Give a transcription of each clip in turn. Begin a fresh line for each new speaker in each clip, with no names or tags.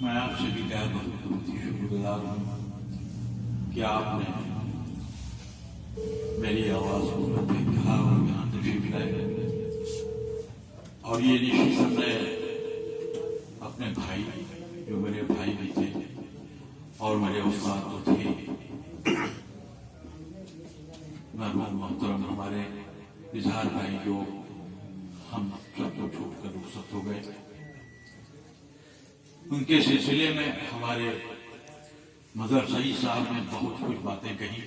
میں آپ سے بھی بہت ہی شکر گزار ہوں کہ آپ نے میری آواز کو دیکھا اور یہاں تشریف لائے اور یہ نشست ہم نے اپنے بھائی جو میرے بھائی بھی تھے اور میرے استاد تو تھے مرحوم محترم ہمارے اظہار بھائی جو ہم سب کو چھوڑ کر رخصت ہو گئے، ان کے سلسلے میں ہمارے مظہر سعید صاحب نے بہت کچھ باتیں کہی.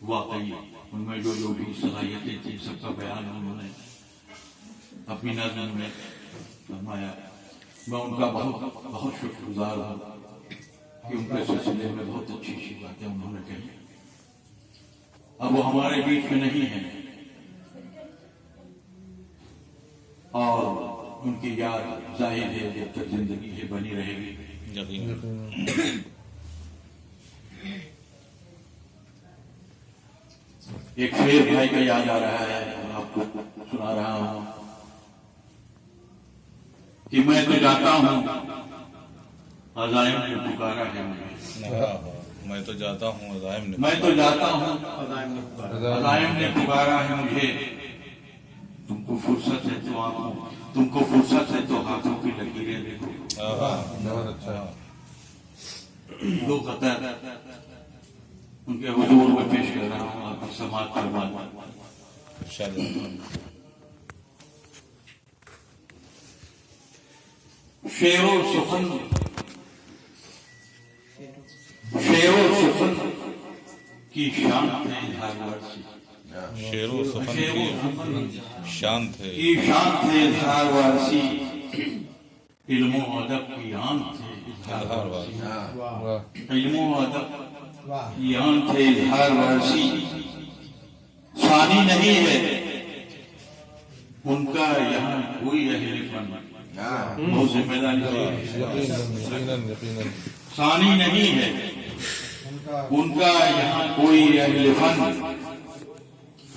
واقعی ان میں جو جو بھی صلاحیتیں تھیں سب کا بیان انہوں نے اپنی نظم میں فرمایا. میں ان کا بہت بہت شکر گزار ہوں کہ ان کے سلسلے میں بہت اچھی اچھی باتیں انہوں نے کہی. اب وہ ہمارے بیچ میں نہیں ہیں اور ان کی یاد ظاہر ہے جب تک زندگی ہے بنی رہے گی. ایک شعر بھائی کا یاد آ رہا ہے، آپ کو سنا رہا ہوں کہ میں تو جاتا ہوں عزائم نے پکارا ہے مجھے.
میں تو جاتا ہوں عزائم نے،
میں تو جاتا ہوں عزائم نے پکارا ہے مجھے. تم کو فرصت ہے تو آنکھوں، تم کو فرصت ہے تو ہاتھوں کی لکیریں دیکھو.
بہت اچھا.
دو قطر ان کے حضور میں پیش کر رہا ہوں، آپ کی سماعت فرمائیں. شعر و سخن، شعر و سخن کی شان ہے اظہار وارسی.
شعر و سخن کی شان تھے،
کی شان تھے اظہار وارسی. علم و ادب کی آن تھے اظہار وارسی. علم و ادب کی آن تھے اظہار وارسی. ثانی نہیں ہے ان کا یہاں کوئی اہل فن. بہت ذمہ داری. ثانی نہیں ہے ان کا یہاں کوئی اہل فن.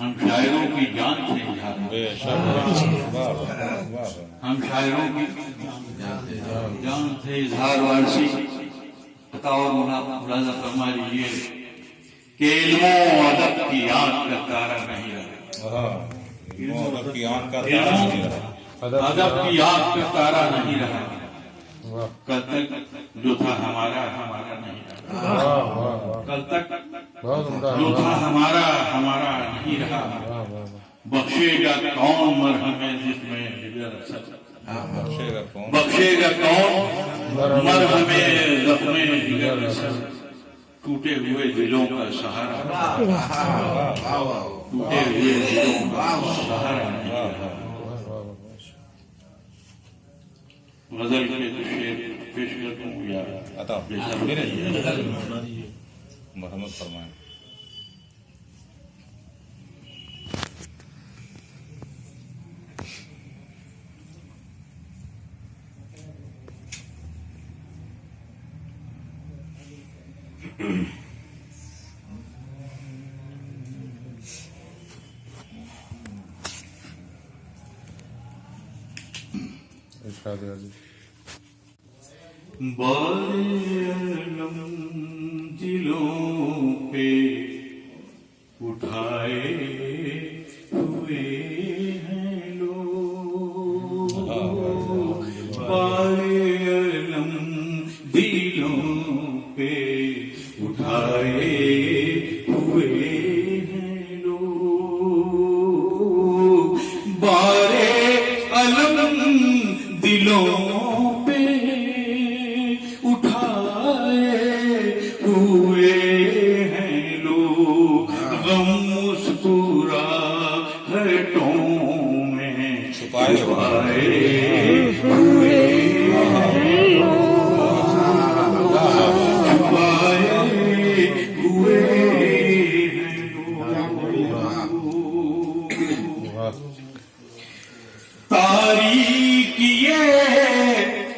ہم شاعروں کی جان تھے ہم شاعروں کی جان تھے اظہار وارسی. اور ملاحظہ فرما لیجیے کہ علم و ادب کی آنکھ کا تارا نہیں رہا.
ادب کی آنکھ کا
تارا نہیں رہا. کل تک جو تھا ہمارا ہمارا نہیں رہا. کل تک جو تھا ہمارا ہمارا نہیں رہا. بخشے گا کون مرہم جسم جگر اثر. بخشے گا کون مرہم زخم جگر اثر. ٹوٹے ہوئے دلوں کا سہارا، ٹوٹے ہوئے دلوں کا سہارا نہیں رہا. غزل کے تو شعر پیش کرتا ہوں یا
مرحمت فرمائیں.
بالم دلوں پہ اٹھائے ہوئے ہیں لوگ. بالم دلوں پہ اٹھائے ہوئے ہیں لوگ. بارے علم دلوں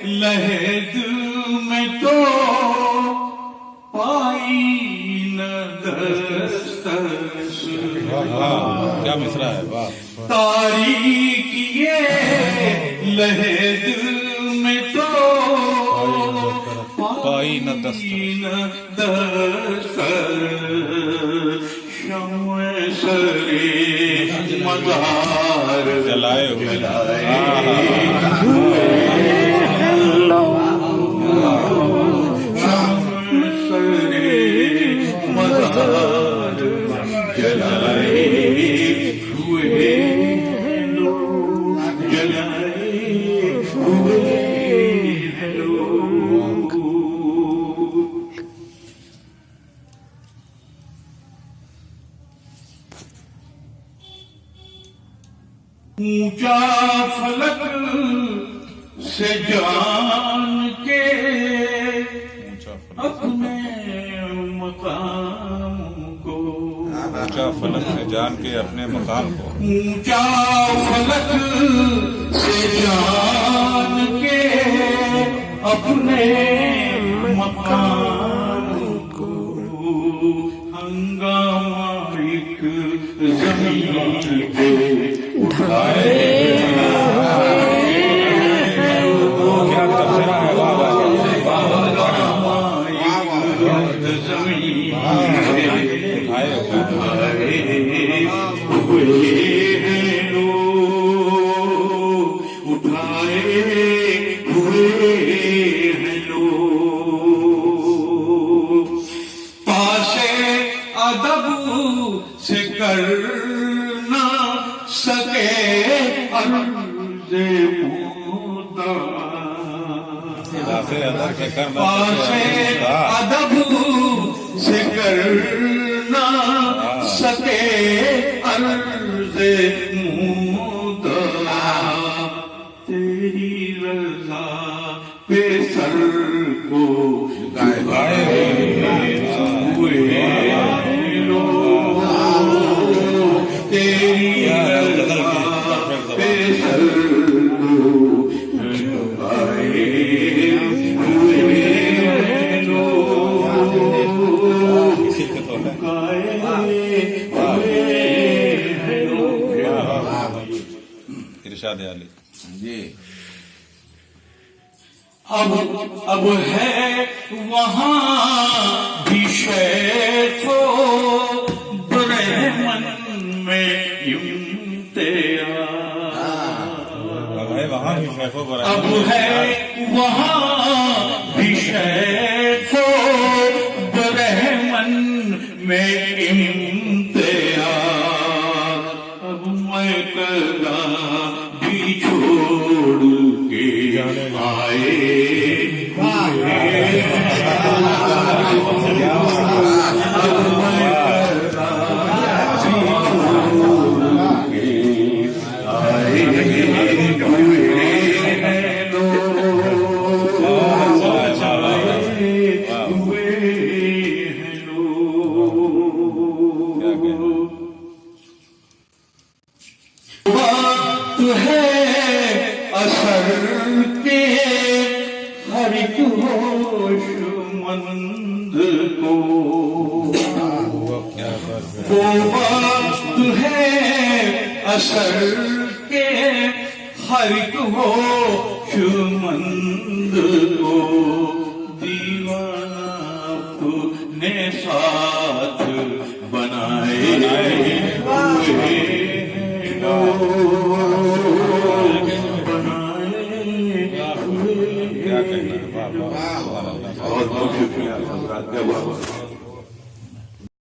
لہد میں تو پائی نہ دسترس.
کیا مصرع ہے. واہ.
تاریخ یہ لہے دل میں تو
پائی نہ
دستر شمع سرے مزار
جلائے ہوئے
شمع سرے مزار جلائے ہوئے لوگ جلائے ہوئے لوگ اونچا فلک سے جان کے اپنے مقام کو
اونچا فلک سے جان کے اپنے مقام کو
اونچا فلک سے جان کے اپنے مقام کو ہنگامہ ایک زمین پہ اٹھائے
کیا تبصرہ ہے
ادب سے کرنا سکے عرض ادب سے کرنا سکے عرض مودع تیری رضا پہ سر کو جھکائے ہوئے لوگ تیری رضا پہ سر کو جھکائے ہوئے لوگ
ارشاد علی
جی
اب ہے وہاں بھی شیخ و برہمن میں امتیاز
اب ہے وہاں بھی شیخ و برہمن
اب ہے وہاں بھی شیخ و برہمن میں امتیاز اب میں کلا بھی چھوڑ کے آئے اثر کے ہر ایک ہوش مند کو وہ وقت ہے اثر کے ہر ایک ہوش مند کو دیوانہ اپنے ساتھ بنائے ہوئے
کیا کہنا ہے
بہت بہت شکریہ